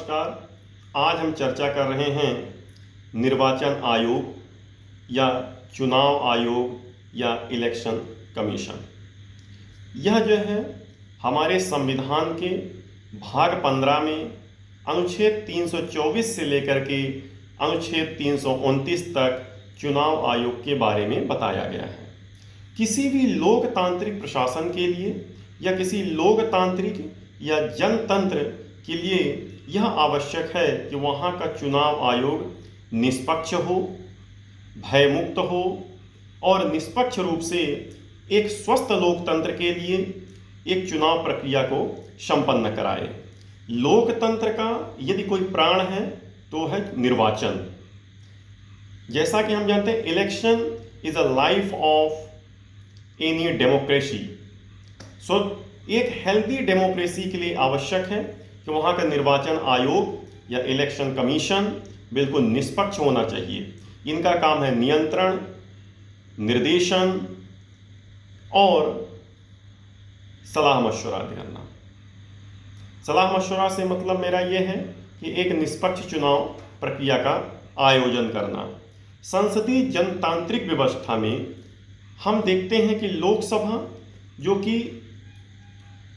नमस्कार। आज हम चर्चा कर रहे हैं निर्वाचन आयोग या चुनाव आयोग या इलेक्शन कमीशन। यह जो है हमारे संविधान के भाग 15 में अनुच्छेद 324 से लेकर के अनुच्छेद 329 तक चुनाव आयोग के बारे में बताया गया है। किसी भी लोकतांत्रिक प्रशासन के लिए या किसी लोकतांत्रिक या जनतंत्र के लिए यह आवश्यक है कि वहाँ का चुनाव आयोग निष्पक्ष हो, भयमुक्त हो और निष्पक्ष रूप से एक स्वस्थ लोकतंत्र के लिए एक चुनाव प्रक्रिया को संपन्न कराए। लोकतंत्र का यदि कोई प्राण है तो है निर्वाचन। जैसा कि हम जानते हैं, election is a life of any democracy. एक हेल्दी डेमोक्रेसी के लिए आवश्यक है कि वहाँ का निर्वाचन आयोग या इलेक्शन कमीशन बिल्कुल निष्पक्ष होना चाहिए। इनका काम है नियंत्रण, निर्देशन और सलाह मशवरा करना। सलाह मशवरा से मतलब मेरा यह है कि एक निष्पक्ष चुनाव प्रक्रिया का आयोजन करना। संसदीय जनतांत्रिक व्यवस्था में हम देखते हैं कि लोकसभा जो कि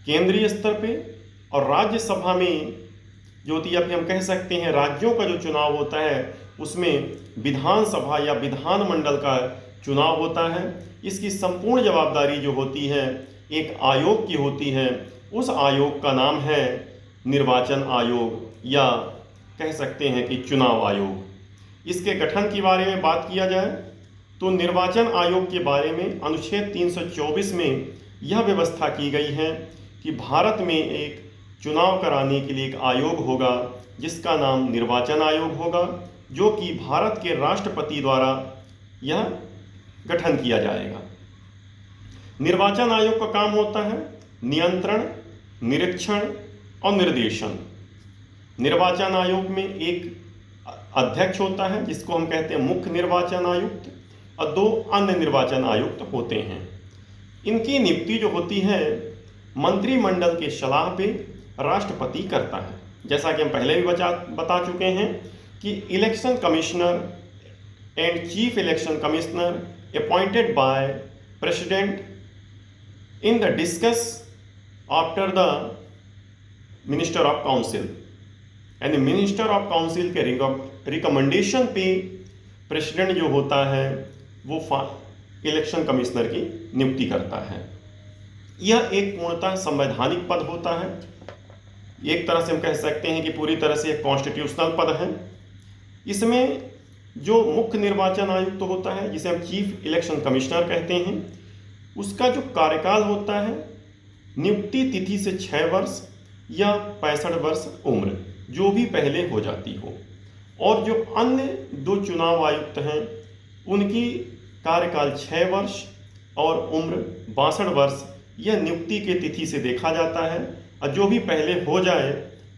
केंद्रीय स्तर पे और राज्यसभा में जो होती है, हम कह सकते हैं राज्यों का जो चुनाव होता है उसमें विधानसभा या विधानमंडल का चुनाव होता है। इसकी संपूर्ण जवाबदारी जो होती है एक आयोग की होती है। उस आयोग का नाम है निर्वाचन आयोग या कह सकते हैं कि चुनाव आयोग। इसके गठन के बारे में बात किया जाए तो निर्वाचन आयोग के बारे में अनुच्छेद 324 में यह व्यवस्था की गई है कि भारत में एक चुनाव कराने के लिए एक आयोग होगा जिसका नाम निर्वाचन आयोग होगा, जो कि भारत के राष्ट्रपति द्वारा यह गठन किया जाएगा। निर्वाचन आयोग का काम होता है नियंत्रण, निरीक्षण और निर्देशन। निर्वाचन आयोग में एक अध्यक्ष होता है जिसको हम कहते हैं मुख्य निर्वाचन आयुक्त और 2 अन्य निर्वाचन आयुक्त होते हैं। इनकी नियुक्ति जो होती है मंत्रिमंडल के सलाह पे राष्ट्रपति करता है। जैसा कि हम पहले भी बता चुके हैं कि election commissioner and chief election commissioner appointed by president in the discuss after the minister of council यानी मिनिस्टर ऑफ काउंसिल के रिकमेंडेशन पे प्रेसिडेंट जो होता है वो इलेक्शन कमिश्नर की नियुक्ति करता है। यह एक पूर्णतः संवैधानिक पद होता है। एक तरह से हम कह सकते हैं कि पूरी तरह से एक कॉन्स्टिट्यूशनल पद है। इसमें जो मुख्य निर्वाचन आयुक्त होता है जिसे हम चीफ इलेक्शन कमिश्नर कहते हैं, उसका जो कार्यकाल होता है नियुक्ति तिथि से 6 वर्ष या 65 वर्ष उम्र जो भी पहले हो जाती हो। और जो अन्य 2 चुनाव आयुक्त हैं उनकी कार्यकाल 6 वर्ष और उम्र 62 वर्ष यह नियुक्ति के तिथि से देखा जाता है और जो भी पहले हो जाए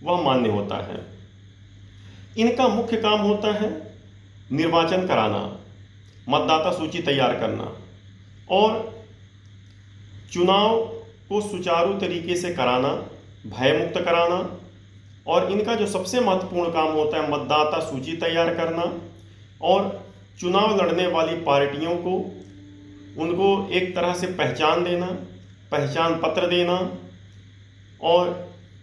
वह मान्य होता है। इनका मुख्य काम होता है निर्वाचन कराना, मतदाता सूची तैयार करना और चुनाव को सुचारू तरीके से कराना, भयमुक्त कराना। और इनका जो सबसे महत्वपूर्ण काम होता है मतदाता सूची तैयार करना और चुनाव लड़ने वाली पार्टियों को उनको एक तरह से पहचान देना, पहचान पत्र देना और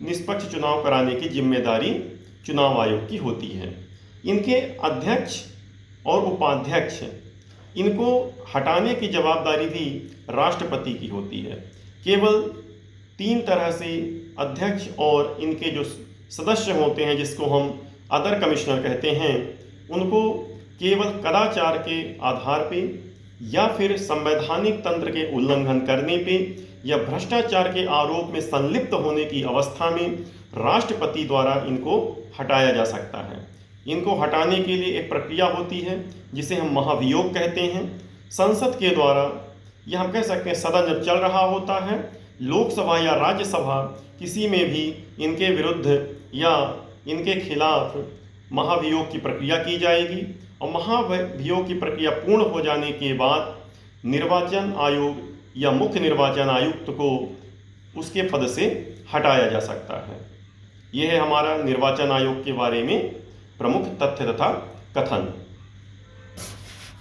निष्पक्ष चुनाव कराने की जिम्मेदारी चुनाव आयोग की होती है। इनके अध्यक्ष और उपाध्यक्ष इनको हटाने की जवाबदारी भी राष्ट्रपति की होती है। केवल 3 तरह से अध्यक्ष और इनके जो सदस्य होते हैं जिसको हम अदर कमिश्नर कहते हैं, उनको केवल कदाचार के आधार पे या फिर संवैधानिक तंत्र के उल्लंघन करने पे या भ्रष्टाचार के आरोप में संलिप्त होने की अवस्था में राष्ट्रपति द्वारा इनको हटाया जा सकता है। इनको हटाने के लिए एक प्रक्रिया होती है जिसे हम महाभियोग कहते हैं। संसद के द्वारा या हम कह सकते हैं सदन जब चल रहा होता है, लोकसभा या राज्यसभा किसी में भी इनके विरुद्ध या इनके खिलाफ महाभियोग की प्रक्रिया की जाएगी और महाभियोग की प्रक्रिया पूर्ण हो जाने के बाद निर्वाचन आयोग या मुख्य निर्वाचन आयुक्त को उसके पद से हटाया जा सकता है। यह है हमारा निर्वाचन आयोग के बारे में प्रमुख तथ्य तथा कथन।